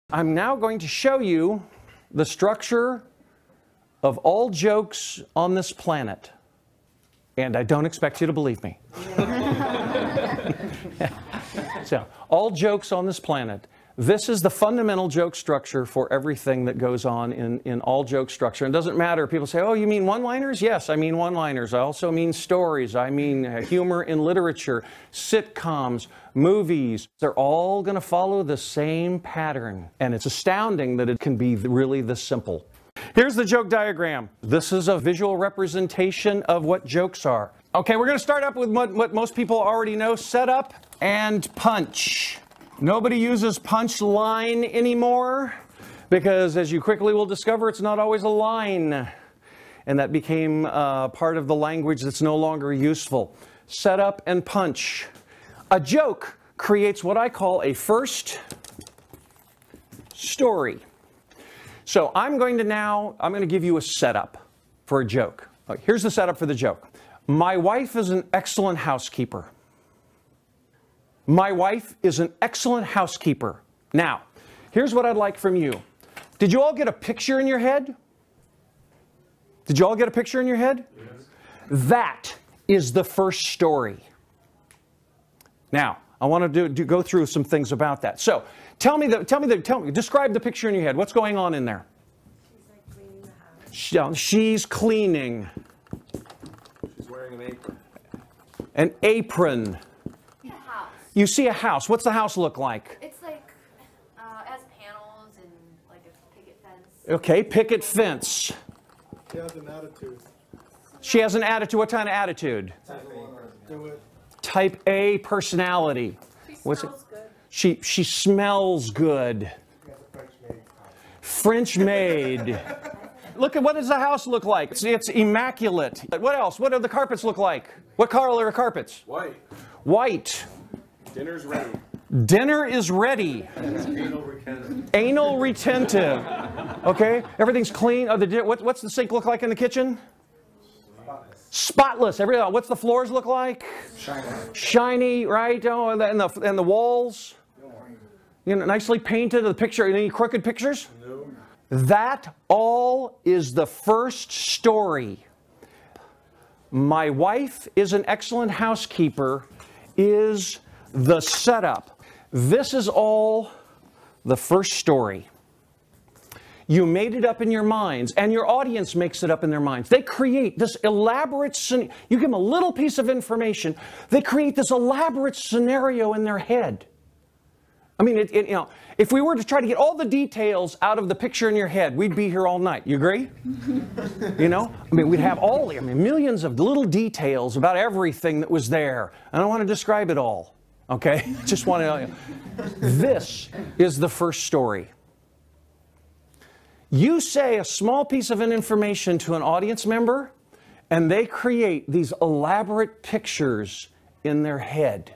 I'm now going to show you the structure of all jokes on this planet. And I don't expect you to believe me. So, all jokes on this planet. This is the fundamental joke structure for everything that goes on in all joke structure. It doesn't matter. People say, oh, you mean one-liners? Yes, I mean one-liners. I also mean stories. I mean humor in literature, sitcoms, movies. They're all going to follow the same pattern. And it's astounding that it can be really this simple. Here's the joke diagram. This is a visual representation of what jokes are. Okay, we're going to start up with what most people already know, setup and punch. Nobody uses punch line anymore because, as you quickly will discover, it's not always a line. And that became part of the language that's no longer useful. Setup and punch. A joke creates what I call a first story. So I'm going to give you a setup for a joke. Okay, here's the setup for the joke. My wife is an excellent housekeeper. My wife is an excellent housekeeper. Now, here's what I'd like from you. Did you all get a picture in your head? Did you all get a picture in your head? Yes. That is the first story. Now, I want to go through some things about that. So, describe the picture in your head. What's going on in there? She's like cleaning the house. She's cleaning. She's wearing an apron. An apron. A house. You see a house. What's the house look like? It's like, it has panels and like a picket fence. Okay, picket fence. She has an attitude. She has an attitude. What kind of attitude? Type A personality. She smells good. She smells good. French maid. Look at what does the house look like? It's immaculate. What else? What do the carpets look like? What color are carpets? White. White. Dinner's ready. Dinner is ready. Anal retentive. Anal retentive. Okay? Everything's clean. What's the sink look like in the kitchen? Spotless. What's the floors look like? Shiny. Shiny, right? Oh, and the walls? You know, nicely painted. The picture. Any crooked pictures? No. That all is the first story. My wife is an excellent housekeeper is the setup. This is all the first story. You made it up in your minds, and your audience makes it up in their minds. They create this elaborate scenario. You give them a little piece of information, they create this elaborate scenario in their head. I mean, you know, if we were to try to get all the details out of the picture in your head, we'd be here all night. You agree? You know? I mean, we'd have millions of little details about everything that was there. I don't want to describe it all, okay? Just want to... This is the first story. You say a small piece of information to an audience member, and they create these elaborate pictures in their head.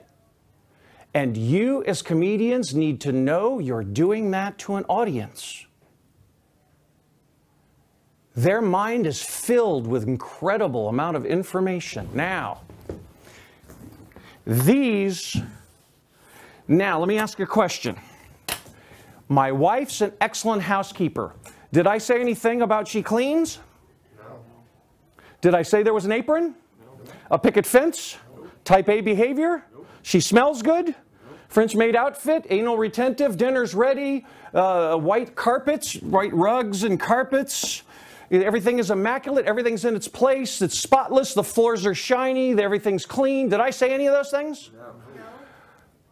And you, as comedians, need to know you're doing that to an audience. Their mind is filled with incredible amount of information. Now, let me ask you a question. My wife's an excellent housekeeper. Did I say anything about she cleans? No. Did I say there was an apron? No. A picket fence? No. Type A behavior? No. She smells good? No. French maid outfit? Anal retentive? Dinner's ready? White carpets? White rugs and carpets? Everything is immaculate. Everything's in its place. It's spotless. The floors are shiny. Everything's clean. Did I say any of those things? No. No.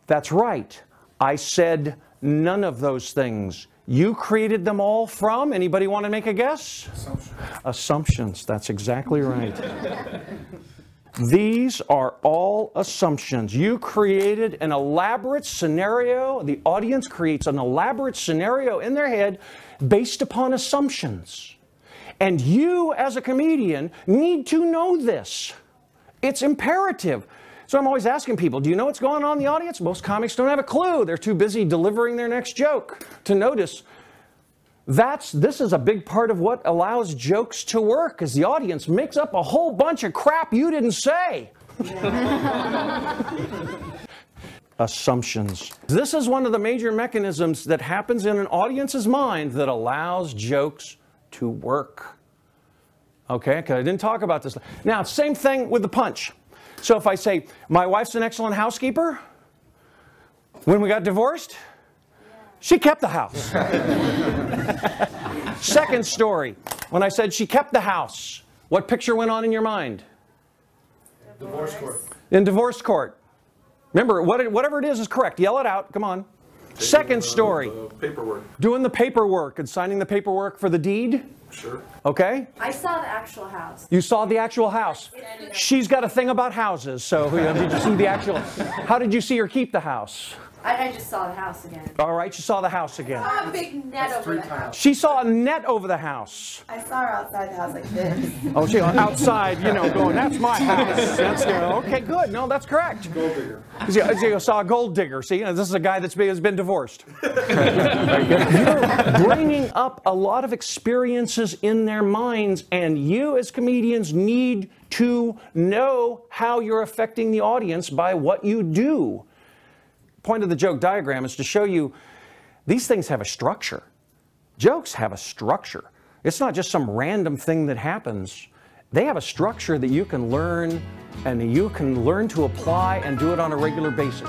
That's right. I said none of those things. You created them all from, anybody want to make a guess? Assumptions. Assumptions, that's exactly right. These are all assumptions. You created an elaborate scenario. The audience creates an elaborate scenario in their head based upon assumptions. And you, as a comedian, need to know this. It's imperative. So I'm always asking people, do you know what's going on in the audience? Most comics don't have a clue. They're too busy delivering their next joke to notice. This is a big part of what allows jokes to work, is the audience makes up a whole bunch of crap you didn't say. assumptions. This is one of the major mechanisms that happens in an audience's mind that allows jokes to work. Okay, because I didn't talk about this. Now, same thing with the punch. So if I say, my wife's an excellent housekeeper, when we got divorced, she kept the house. Second story, when I said she kept the house, what picture went on in your mind? Divorce court. In divorce court. Remember, whatever it is correct. Yell it out. Come on. Second story. Paperwork. Doing the paperwork and signing the paperwork for the deed. Sure. Okay? I saw the actual house. You saw the actual house. She's got a thing about houses. So did you see the actual? How did you see her keep the house? I just saw the house again. All right, you saw the house again. I saw a big net over the house. She saw a net over the house. I saw her outside the house like this. Oh, she outside, going, that's my house. That's, okay, good. No, that's correct. Gold digger. You saw a gold digger. See, this is a guy has been divorced. You're bringing up a lot of experiences in their minds, and you as comedians need to know how you're affecting the audience by what you do. Point of the joke diagram is to show you these things have a structure. Jokes have a structure. It's not just some random thing that happens. They have a structure that you can learn and you can learn to apply and do it on a regular basis.